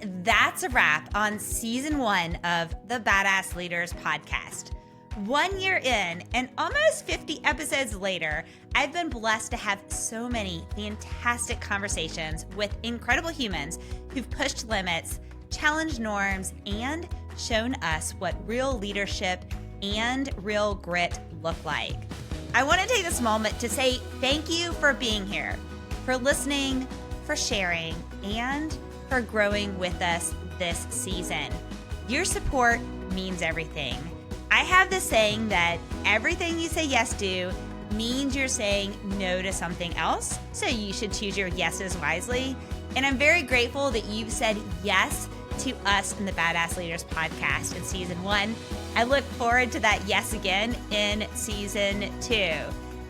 And that's a wrap on season 1 of the Badass Leaders podcast. 1 year in and almost 50 episodes later, I've been blessed to have so many fantastic conversations with incredible humans who've pushed limits, challenged norms, and shown us what real leadership and real grit look like. I want to take this moment to say thank you for being here, for listening, for sharing, and for growing with us this season. Your support means everything. I have this saying that everything you say yes to means you're saying no to something else, so you should choose your yeses wisely. And I'm very grateful that you've said yes to us in the Badass Leaders podcast in season 1. I look forward to that yes again in season 2.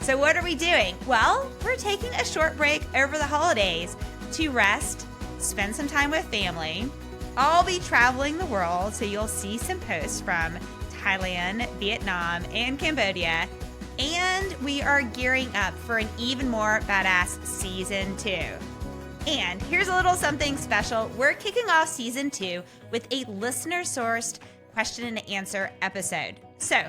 So what are we doing? Well, we're taking a short break over the holidays to rest, spend some time with family. I'll be traveling the world, so you'll see some posts from Thailand, Vietnam, and Cambodia. And we are gearing up for an even more badass season 2. And here's a little something special. We're kicking off season 2 with a listener-sourced question and answer episode. So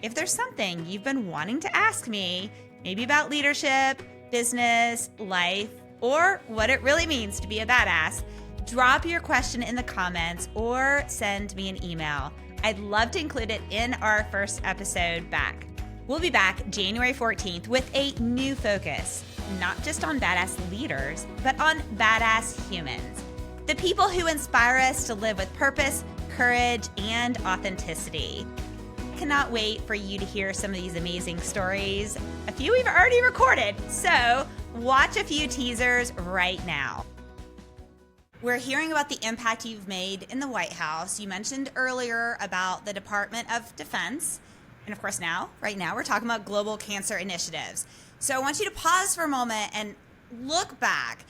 if there's something you've been wanting to ask me, maybe about leadership, business, life, or what it really means to be a badass, drop your question in the comments or send me an email. I'd love to include it in our first episode back. We'll be back January 14th with a new focus, not just on badass leaders, but on badass humans. The people who inspire us to live with purpose, courage, and authenticity. Cannot wait for you to hear some of these amazing stories. A few we've already recorded, so watch a few teasers right now. We're hearing about the impact you've made in the White House. You mentioned earlier about the Department of Defense. And of course right now, we're talking about global cancer initiatives. So I want you to pause for a moment and look back.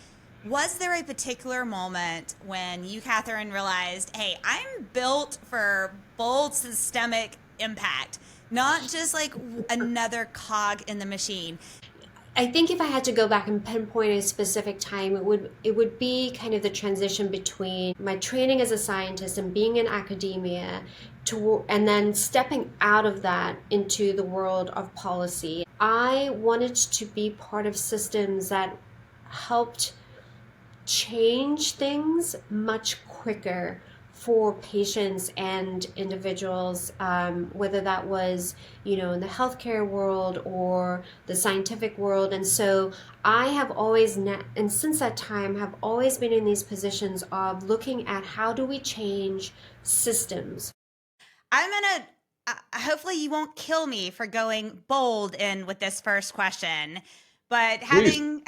Was there a particular moment when you, Catherine, realized, hey, I'm built for bold systemic impact, not just like another cog in the machine? I think if I had to go back and pinpoint a specific time, it would be kind of the transition between my training as a scientist and being in academia and then stepping out of that into the world of policy. I wanted to be part of systems that helped change things much quicker for patients and individuals, whether that was, in the healthcare world or the scientific world. And so I have always, and since that time, have always been in these positions of looking at how do we change systems. I'm going to, hopefully you won't kill me for going bold in with this first question, but having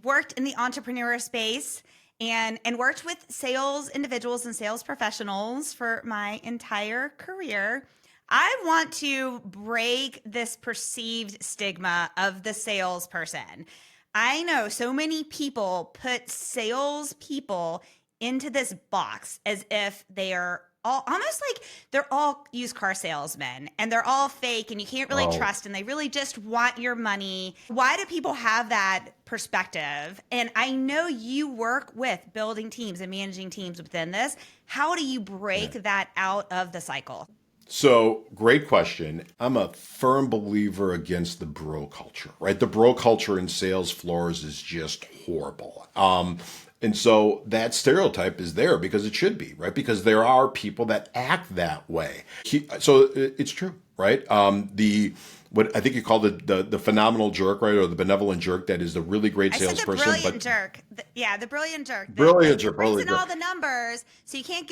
worked in the entrepreneur space, and worked with sales individuals and sales professionals for my entire career, I want to break this perceived stigma of the salesperson. I know so many people put salespeople into this box as if they are all almost like they're all used car salesmen and they're all fake and you can't really trust and they really just want your money. Why do people have that perspective? And I know you work with building teams and managing teams within this. How do you break that out of the cycle? So, great question. I'm a firm believer against the bro culture, right? The bro culture in sales floors is just horrible. And so that stereotype is there because it should be, right? Because there are people that act that way. So it's true, right? What I think you call the phenomenal jerk, right? Or the benevolent jerk that is the really great salesperson. I said the brilliant jerk. The brilliant jerk. Brilliant jerk. Brings in all the numbers, so you can't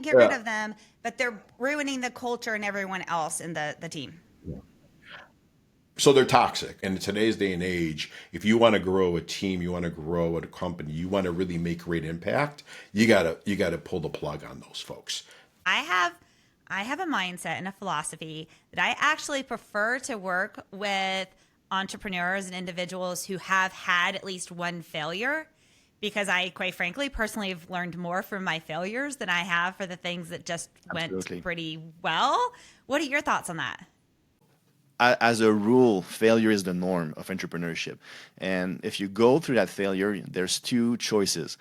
get rid of them, but they're ruining the culture and everyone else in the team. Yeah. So they're toxic. And in today's day and age, if you want to grow a team, you want to grow a company, you want to really make great impact, you gotta pull the plug on those folks. I have a mindset and a philosophy that I actually prefer to work with entrepreneurs and individuals who have had at least one failure, because I, quite frankly, personally have learned more from my failures than I have for the things that just went pretty well. What are your thoughts on that? as a rule, failure is the norm of entrepreneurship. And if you go through that failure, there's two choices.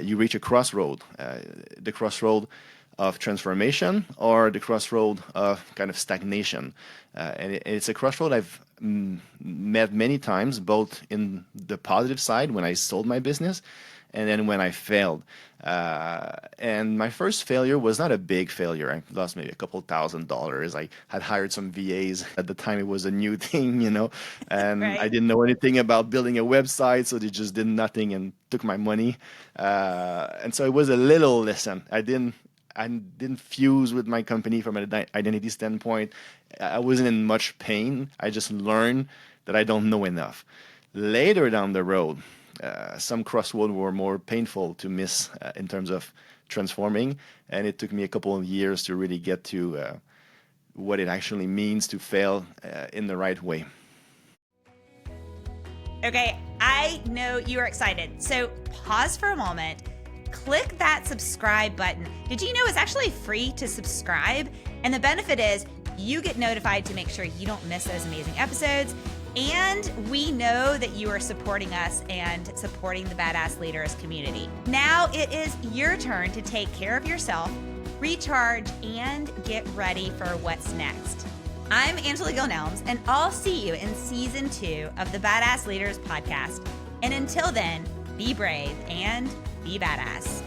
You reach a crossroad, the crossroad of transformation or the crossroad of kind of stagnation. And it's a crossroad I've met many times, both in the positive side when I sold my business and then when I failed. And my first failure was not a big failure. I lost maybe a couple $1,000s. I had hired some VAs. At the time, it was a new thing, and Right. I didn't know anything about building a website, so they just did nothing and took my money. And so it was a little lesson. I didn't fuse with my company from an identity standpoint. I wasn't in much pain. I just learned that I don't know enough. Later down the road, some crossroads were more painful to miss in terms of transforming, and it took me a couple of years to really get to what it actually means to fail in the right way. Okay, I know you are excited, so pause for a moment. Click that subscribe button. Did you know it's actually free to subscribe? And the benefit is you get notified to make sure you don't miss those amazing episodes. And we know that you are supporting us and supporting the Badass Leaders community. Now it is your turn to take care of yourself, recharge, and get ready for what's next. I'm Angela Gill Nelms, and I'll see you in season 2 of the Badass Leaders podcast. And until then, be brave and be badass.